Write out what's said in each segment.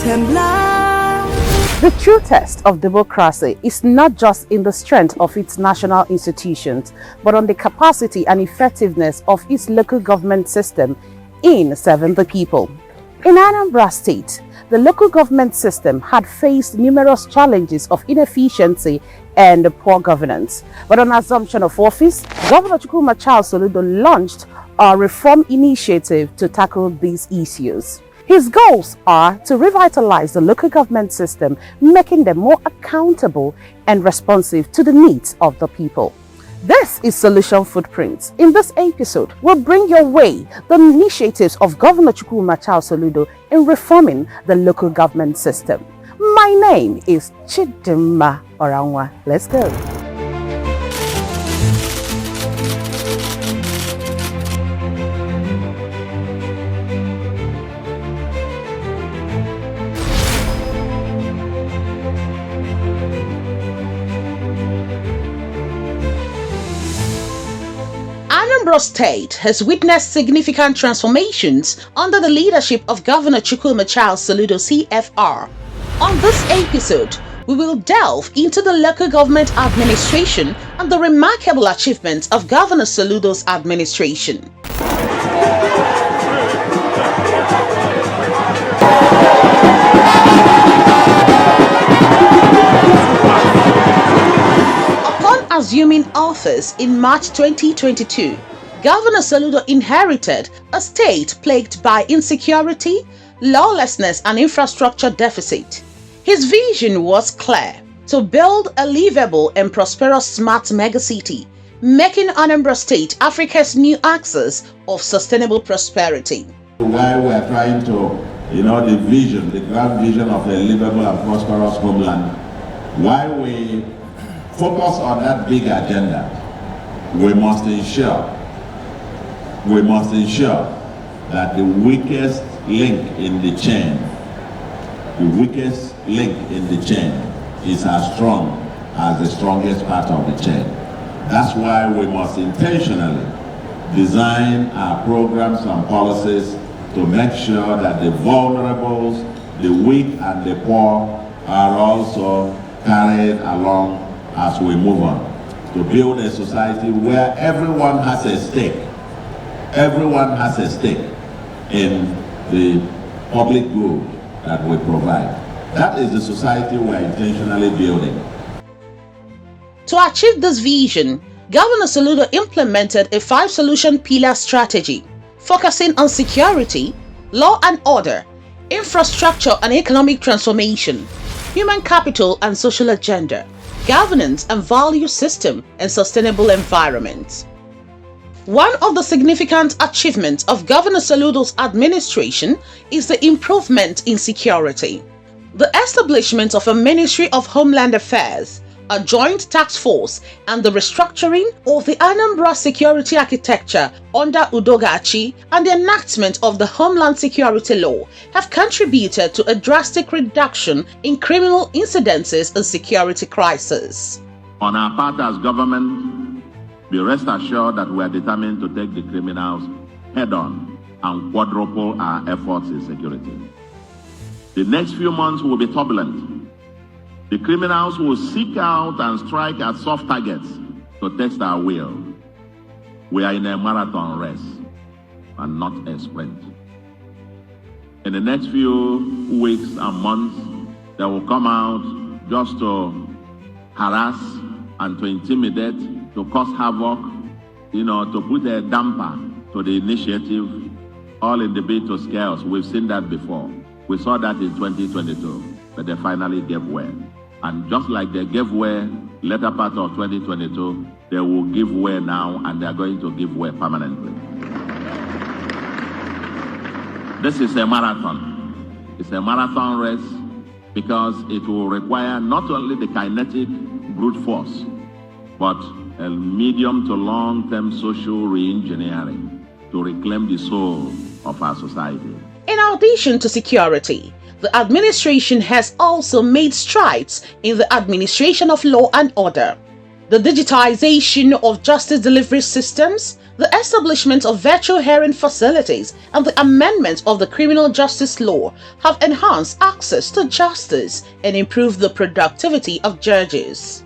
The true test of democracy is not just in the strength of its national institutions, but on the capacity and effectiveness of its local government system in serving the people. In Anambra State, the local government system had faced numerous challenges of inefficiency and poor governance. But on assumption of office, Governor Soludo launched a reform initiative to tackle these issues. His goals are to revitalize the local government system, making them more accountable and responsive to the needs of the people. This is Solution Footprints. In this episode, we'll bring your way the initiatives of Governor Soludo in reforming the local government system. My name is Chidimma Oranwa. Let's go. Anambra State has witnessed significant transformations under the leadership of Governor Soludo CFR. On this episode, we will delve into the local government administration and the remarkable achievements of Governor Soludo's administration. Assuming office in March 2022, Governor Soludo inherited a state plagued by insecurity, lawlessness, and infrastructure deficit. His vision was clear: to build a livable and prosperous smart megacity, making Anambra State Africa's new axis of sustainable prosperity. Why we are trying to, the grand vision of a livable and prosperous homeland, why we focus on that big agenda, we must ensure that the weakest link in the chain is as strong as the strongest part of the chain. That's why we must intentionally design our programs and policies to make sure that the vulnerables, the weak and the poor are also carried along as we move on, to build a society where everyone has a stake. Everyone has a stake in the public good that we provide. That is the society we're intentionally building. To achieve this vision, Governor Soludo implemented a 5-solution pillar strategy, focusing on security, law and order, infrastructure and economic transformation, human capital and social agenda, governance and value system, and sustainable environment. One of the significant achievements of Governor Soludo's administration is the improvement in security. The establishment of a Ministry of Homeland Affairs, a joint task force, and the restructuring of the Anambra security architecture under Udogachi and the enactment of the Homeland Security Law have contributed to a drastic reduction in criminal incidences and security crises. On our part as government, be rest assured that we are determined to take the criminals head-on and quadruple our efforts in security. The next few months will be turbulent. The criminals will seek out and strike at soft targets to test our will. We are in a marathon race and not a sprint. In the next few weeks and months, they will come out just to harass and to intimidate, to cause havoc, to put a damper to the initiative, all in the bid to scare us. We've seen that before. We saw that in 2022, but they finally gave way. And just like they gave way later part of 2022, they will give way now, and they are going to give way permanently. This is a marathon. It's a marathon race because it will require not only the kinetic brute force, but a medium to long-term social re-engineering to reclaim the soul of our society. In addition to security, the administration has also made strides in the administration of law and order. The digitization of justice delivery systems, the establishment of virtual hearing facilities, and the amendment of the criminal justice law have enhanced access to justice and improved the productivity of judges.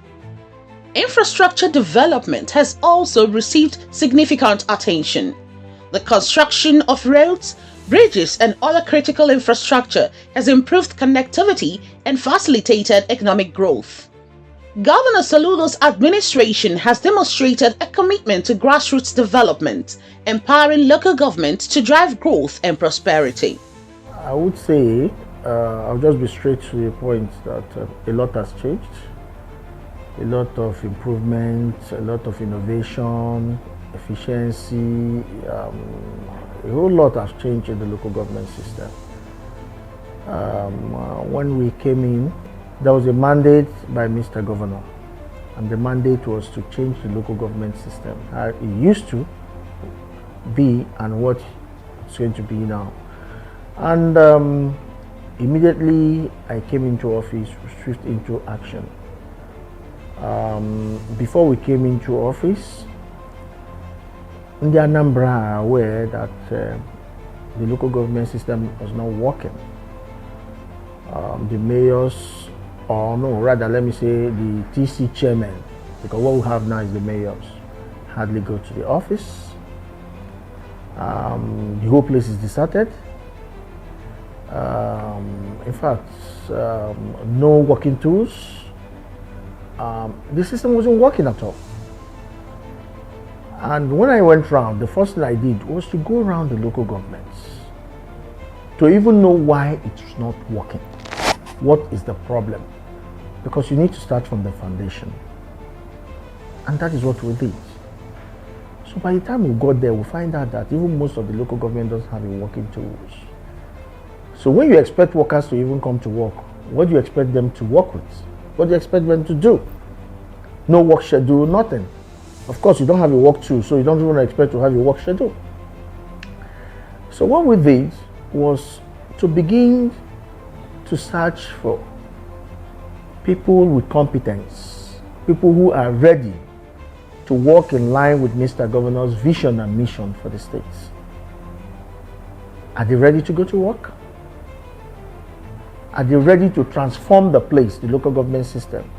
Infrastructure development has also received significant attention. The construction of roads, bridges, and other critical infrastructure has improved connectivity and facilitated economic growth. Governor Soludo's administration has demonstrated a commitment to grassroots development, empowering local government to drive growth and prosperity. I would say, I'll just be straight to the point that a lot has changed. A lot of improvement, a lot of innovation, efficiency, a whole lot has changed in the local government system. When we came in, there was a mandate by Mr. Governor, and the mandate was to change the local government system, how it used to be and what it's going to be now. And immediately I came into office, swift into action. Before we came into office, in the Anambra are aware that the local government system was not working. The mayors, or no, rather let me say the TC chairman, because what we have now is the mayors, hardly go to the office. The whole place is deserted. In fact, no working tools. The system wasn't working at all. And when I went round, the first thing I did was to go around the local governments to even know why it's not working. What is the problem? Because you need to start from the foundation. And that is what we did. So by the time we got there, we find out that even most of the local government doesn't have a working tools. So when you expect workers to even come to work, what do you expect them to work with? What do you expect them to do? No work schedule, nothing. Of course, you don't have a work tool, so you don't even expect to have a work schedule. So what we did was to begin to search for people with competence, people who are ready to work in line with Mr. Governor's vision and mission for the states. Are they ready to go to work? Are they ready to transform the place, the local government system?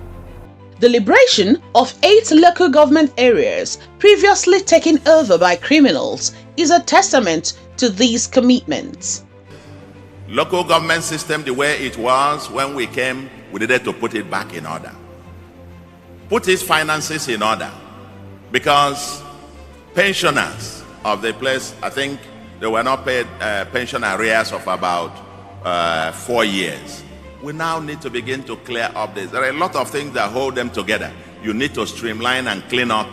The liberation of 8 local government areas previously taken over by criminals is a testament to these commitments. Local government system the way it was when we came, we needed to put it back in order. Put its finances in order, because pensioners of the place, I think they were not paid pension arrears of about 4 years. We now need to begin to clear up this. There are a lot of things that hold them together. You need to streamline and clean up,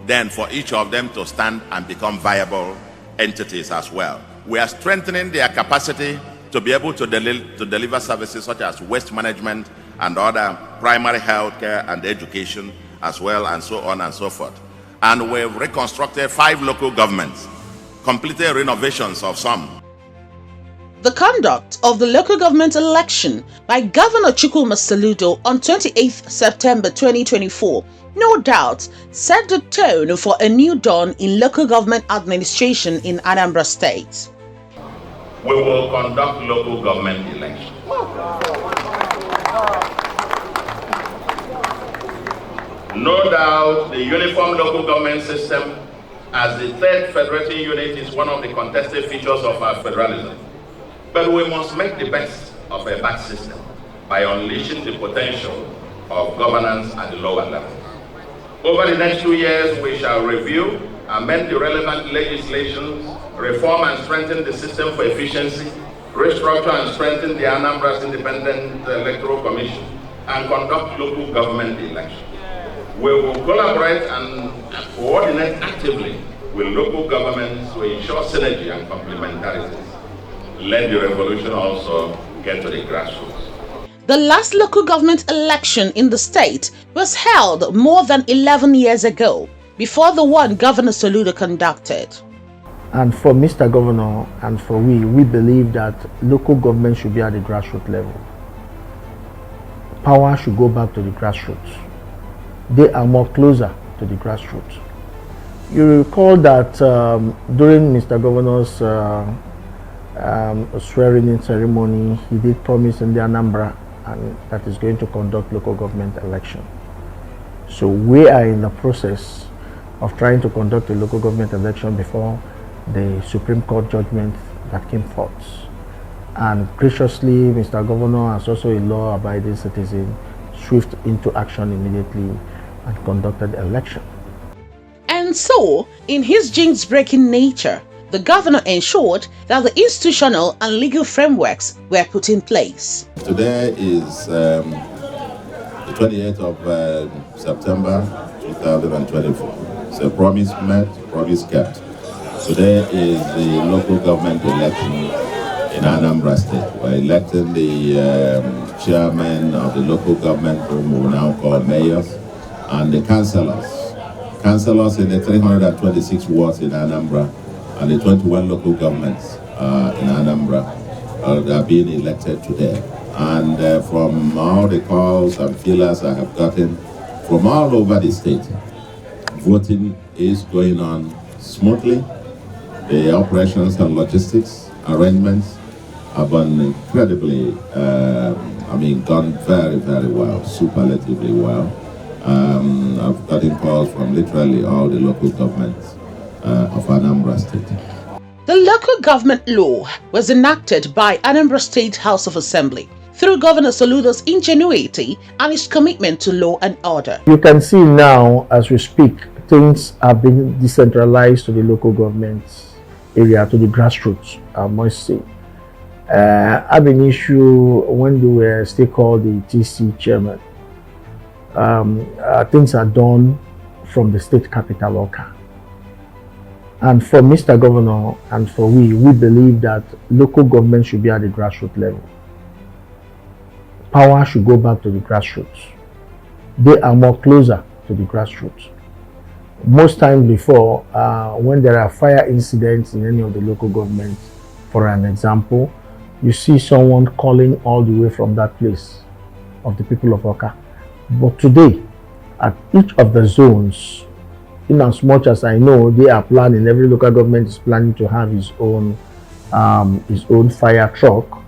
then for each of them to stand and become viable entities as well. We are strengthening their capacity to be able to deliver services such as waste management and other primary health care and education as well, and so on and so forth. And we've reconstructed 5 local governments, completed renovations of some. The conduct of the local government election by Governor Soludo on 28th September 2024 no doubt set the tone for a new dawn in local government administration in Anambra State. We will conduct local government elections. No doubt the uniform local government system as the third federating unit is one of the contested features of our federalism. But we must make the best of a bad system by unleashing the potential of governance at the lower level. Over the next 2 years, we shall review, amend the relevant legislations, reform and strengthen the system for efficiency, restructure and strengthen the Anambra's Independent Electoral Commission, and conduct local government elections. We will collaborate and coordinate actively with local governments to ensure synergy and complementarities. Let the revolution also get to the grassroots. The last local government election in the state was held more than 11 years ago, before the one Governor Soludo conducted. And for Mr. Governor and for we believe that local government should be at the grassroots level. Power should go back to the grassroots. They are more closer to the grassroots. You recall that during Mr. Governor's swearing-in ceremony, he did promise in the Anambra and that is going to conduct local government election. So we are in the process of trying to conduct a local government election before the Supreme Court judgment that came forth. And graciously, Mr. Governor, as also a law-abiding citizen, swift into action immediately and conducted the election. And so, in his jinx-breaking nature, the governor ensured that the institutional and legal frameworks were put in place. Today is the 28th of September 2024. So promise met, promise kept. Today is the local government election in Anambra State. We're electing the chairman of the local government, whom we now call mayors, and the councillors. Councillors in the 326 wards in Anambra and the 21 local governments in Anambra are being elected today. And from all the calls and feelers I have gotten from all over the state, voting is going on smoothly. The operations and logistics arrangements have been incredibly, gone very, very well, superlatively well. I've gotten calls from literally all the local governments of Anambra State. The local government law was enacted by Anambra State House of Assembly through Governor Soludo's ingenuity and his commitment to law and order. You can see now, as we speak, things are being decentralized to the local governments area, to the grassroots, I must say. I've been issued when they were still called the TC chairman. Things are done from the state capital, Oka. And for Mr. Governor and for we believe that local government should be at the grassroots level. Power should go back to the grassroots. They are more closer to the grassroots. Most times before, when there are fire incidents in any of the local governments, for an example, you see someone calling all the way from that place of the people of Oka. But today, at each of the zones, in as much as I know, they are planning, every local government is planning to have his own fire truck.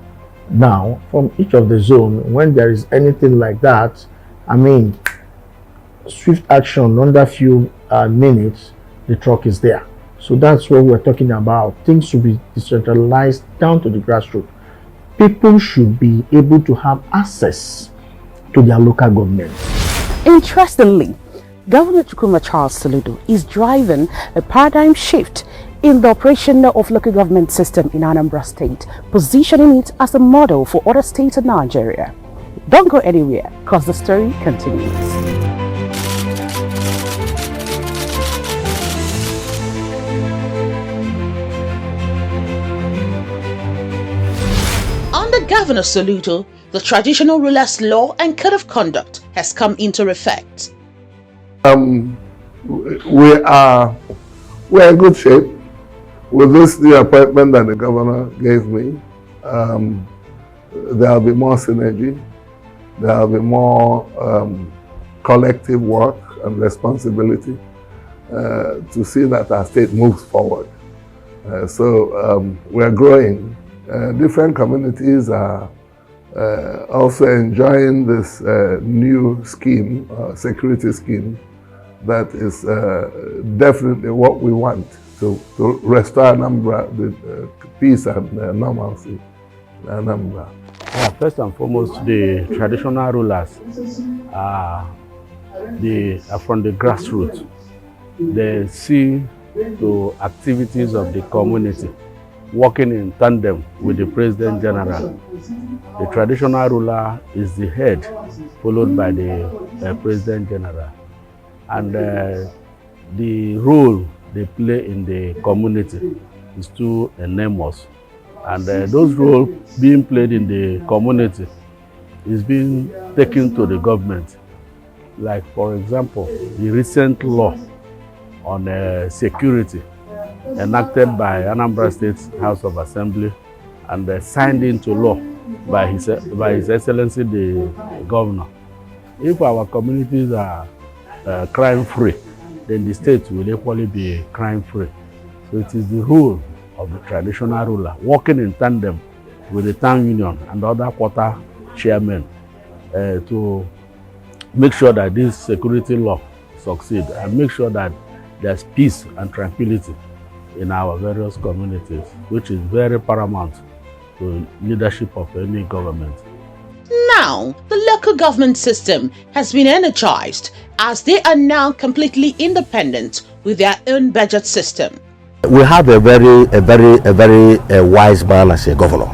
Now, from each of the zone, when there is anything like that, swift action, under few minutes, the truck is there. So that's what we're talking about. Things should be decentralized down to the grassroots. People should be able to have access to their local government. Interestingly, Governor Chukwuma Charles Soludo is driving a paradigm shift in the operation of local government system in Anambra State, positioning it as a model for other states in Nigeria. Don't go anywhere, because the story continues. Under Governor Soludo, the traditional ruler's law and code of conduct has come into effect. We are in good shape with this new appointment that the governor gave me. There will be more synergy. There will be more collective work and responsibility to see that our state moves forward. So we're growing. Different communities are also enjoying this new scheme, security scheme, that is definitely what we want to restore Anambra, the peace and normalcy in Anambra. First and foremost, the traditional rulers are from the grassroots. They see to activities of the community, working in tandem with the President General. The traditional ruler is the head, followed by the President General. And the role they play in the community is too enormous. And those roles being played in the community is being taken to the government. Like, for example, the recent law on security enacted by Anambra State House of Assembly and signed into law by His Excellency the Governor. If our communities are crime-free, then the state will equally be crime-free. So it is the role of the traditional ruler, working in tandem with the town union and other quarter chairmen to make sure that this security law succeeds and make sure that there's peace and tranquility in our various communities, which is very paramount to leadership of any government. Now, the local government system has been energized as they are now completely independent with their own budget system. We have a very wise man as a governor.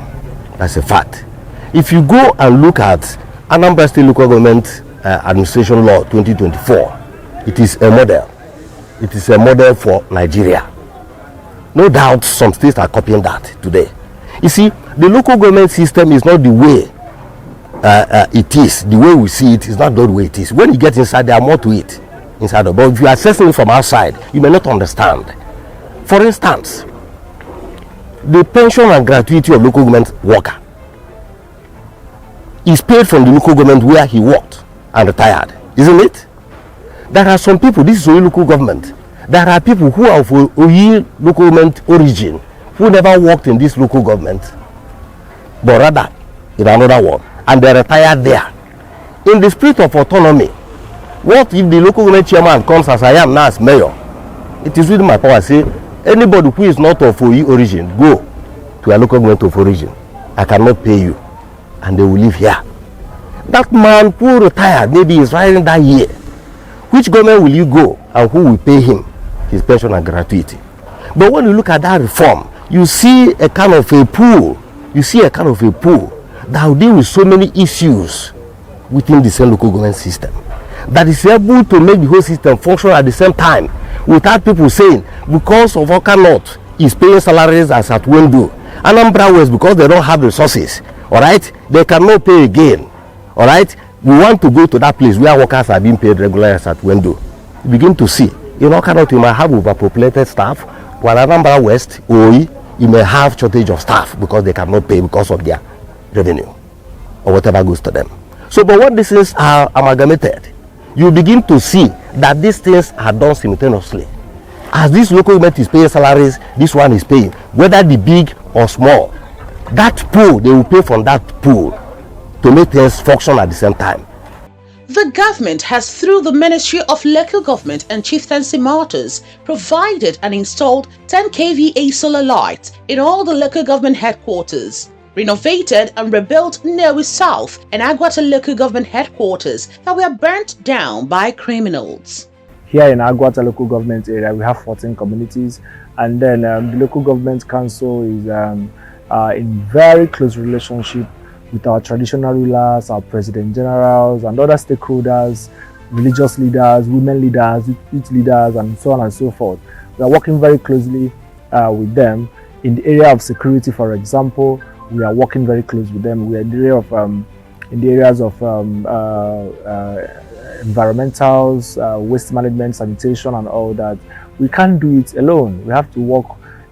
That's a fact. If you go and look at Anambra State Local Government Administration Law 2024, it is a model. It is a model for Nigeria. No doubt some states are copying that today. You see, the local government system is not the way it is. The way we see it is not the way it is. When you get inside, there are more to it inside. But if you are assessing it from outside, you may not understand. For instance, the pension and gratuity of local government worker is paid from the local government where he worked and retired, isn't it? There are some people, this is Oyi local government, there are people who are of Oyi local government origin who never worked in this local government, but rather in another one, and they retired there. In the spirit of autonomy, what if the local government chairman comes as I am now as mayor? It is within my power to say, anybody who is not of Oyi origin, go to a local government of origin. I cannot pay you, and they will live here. That man who retired, maybe is riding that year. Which government will you go and who will pay him his pension and gratuity? But when you look at that reform, you see a kind of a pool. You see a kind of a pool that will deal with so many issues within the same local government system, that is able to make the whole system function at the same time, without people saying because of Oka North is paying salaries as at Wendo, Anambra West, because they don't have resources, all right, they cannot pay again, all right. We want to go to that place where workers are being paid regularly as at Wendo. You begin to see, in Oka North you might have overpopulated staff, while Anambra West, Oyi, you may have shortage of staff because they cannot pay because of their revenue or whatever goes to them. So, but when these things are amalgamated, you begin to see that these things are done simultaneously. As this local government is paying salaries, this one is paying, whether the big or small. That pool, they will pay from that pool to make things function at the same time. The government has, through the Ministry of Local Government and Chieftaincy Matters, provided and installed 10 kVA solar lights in all the local government headquarters, renovated and rebuilt Newi South and Agwata local government headquarters that were burnt down by criminals. Here in Agwata local government area, we have 14 communities, and then the local government council is in very close relationship with our traditional rulers, our president generals, and other stakeholders, religious leaders, women leaders, youth leaders, and so on and so forth. We are working very closely with them. In the area of security, for example, we are working very close with them. We are in the areas of environmentals, waste management, sanitation, and all that. We can't do it alone. We have to work,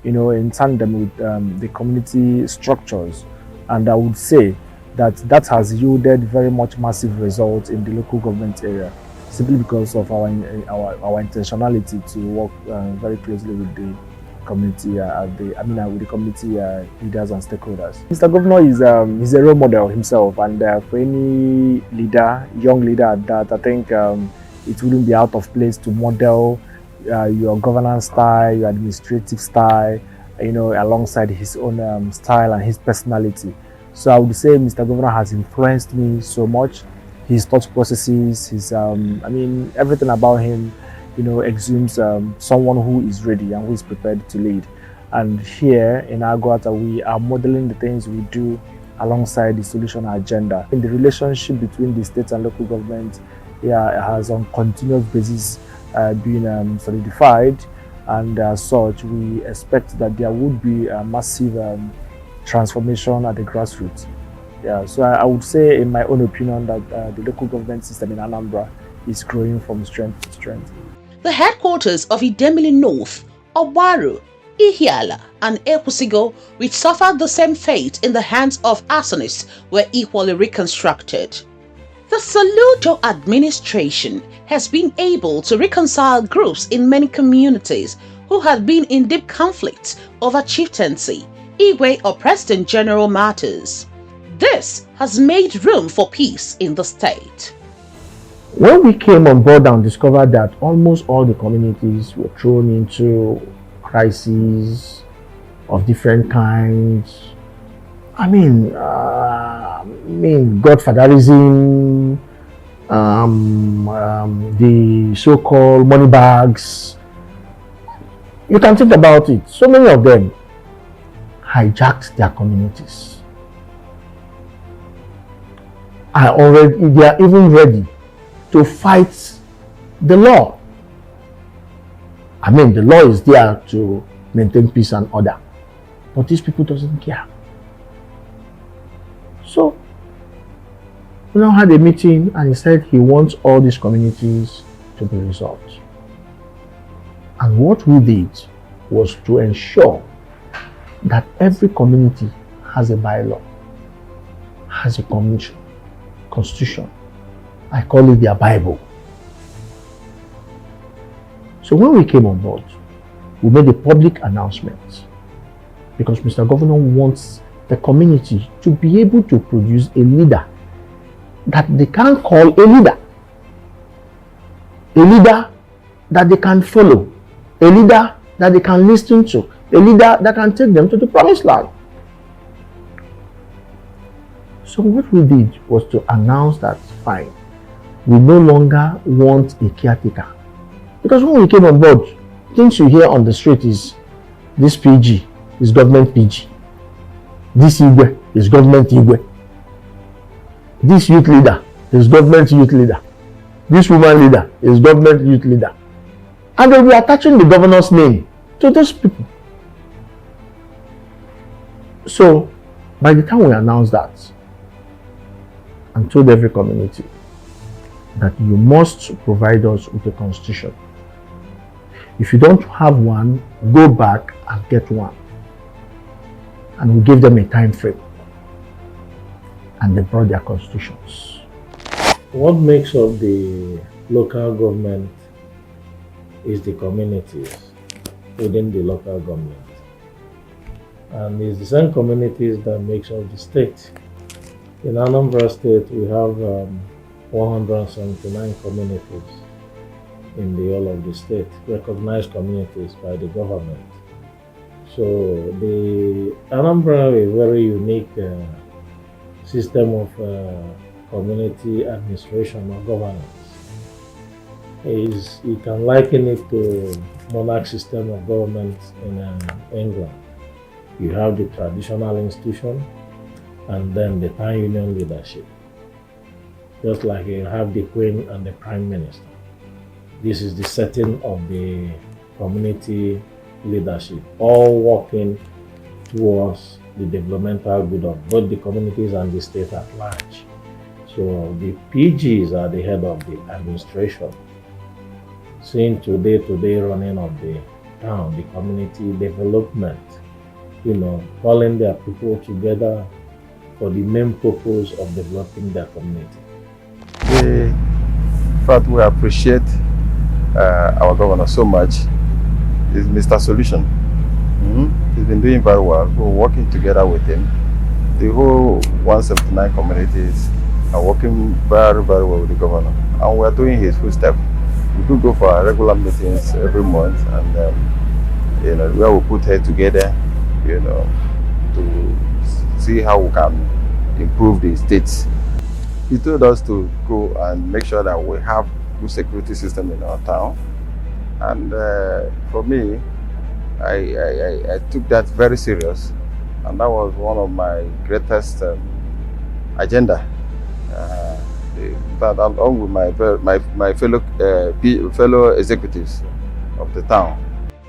in tandem with the community structures. And I would say that has yielded very much massive results in the local government area, simply because of our intentionality to work very closely with the community, with the community leaders and stakeholders. Mr. Governor is a role model himself, and for any leader, young leader at that, I think it wouldn't be out of place to model your governance style, your administrative style, alongside his own style and his personality. So I would say Mr. Governor has influenced me so much. His thought processes, his everything about him, exudes someone who is ready and who is prepared to lead. And here in Agwata, we are modeling the things we do alongside the solution agenda. In the relationship between the state and local government, has on continuous basis been solidified, and as such, we expect that there would be a massive transformation at the grassroots. So I would say, in my own opinion, that the local government system in Anambra is growing from strength to strength. The headquarters of Idemili North, Obaru, Ihiala, and Ekwusigo, which suffered the same fate in the hands of arsonists, were equally reconstructed. The Soludo administration has been able to reconcile groups in many communities who had been in deep conflicts over chieftaincy, Igwe or President General matters. This has made room for peace in the state. When we came on board and discovered that almost all the communities were thrown into crises of different kinds, godfatherism, the so-called money bags. You can think about it. So many of them hijacked their communities. They are even ready to fight the law. The law is there to maintain peace and order. But these people doesn't care. So, we now had a meeting and he said he wants all these communities to be resolved. And what we did was to ensure that every community has a bylaw, has a constitution. I call it their Bible. So when we came on board, we made a public announcement because Mr. Governor wants the community to be able to produce a leader that they can call a leader that they can follow, a leader that they can listen to, a leader that can take them to the promised land. So what we did was to announce that, fine, we no longer want a caretaker. Because when we came on board, things you hear on the street is, this PG is government PG. This Igwe is government Igwe. This youth leader is government youth leader. This woman leader is government youth leader. And they'll be attaching the governor's name to those people. So, by the time we announced that, and told every community that you must provide us with a constitution. If you don't have one, go back and get one. And we gave them a time frame. And they brought their constitutions. What makes up the local government is the communities within the local government. And it's the same communities that makes up the state. In Anambra State, we have 179 communities in the whole of the state, recognized communities by the government. So the Anambra is a very unique system of community administration or governance. You can liken it to monarch system of government in England. You have the traditional institution and then the town union leadership. Just like you have the Queen and the Prime Minister. This is the setting of the community leadership, all working towards the developmental good of both the communities and the state at large. So the PGs are the head of the administration, seeing to day-to-day running of the town, the community development, calling their people together for the main purpose of developing their community. In fact, we appreciate our governor so much. He's Mr. Solution. He's been doing very well. We're working together with him. The whole 179 communities are working very, very well with the governor. And we're doing his footsteps. We do go for our regular meetings every month, and where we put head together, to see how we can improve the states. He told us to go and make sure that we have good security system in our town. And for me, I took that very serious, and that was one of my greatest agenda. That along with my fellow executives of the town.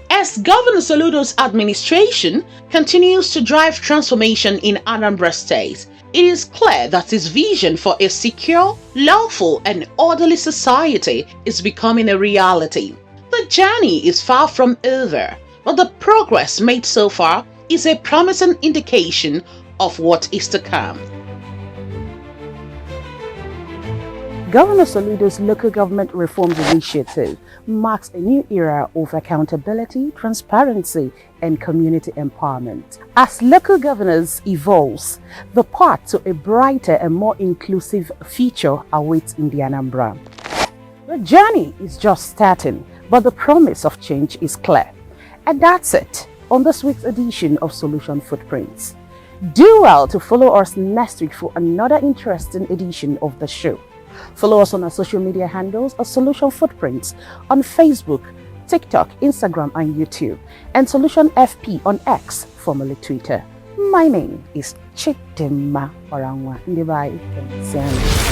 As Governor Soludo's administration continues to drive transformation in Anambra State, it is clear that his vision for a secure, lawful, and orderly society is becoming a reality. The journey is far from over, but the progress made so far is a promising indication of what is to come. Governor Soludo's local government reforms initiative marks a new era of accountability, transparency, and community empowerment. As local governance evolves, the path to a brighter and more inclusive future awaits in the Anambra. The journey is just starting, but the promise of change is clear. And that's it on this week's edition of Solution Footprints. Do well to follow us next week for another interesting edition of the show. Follow us on our social media handles at Solution Footprints on Facebook, TikTok, Instagram, and YouTube, and Solution FP on X, formerly Twitter. My name is Chidimma Orangwa Ndibai.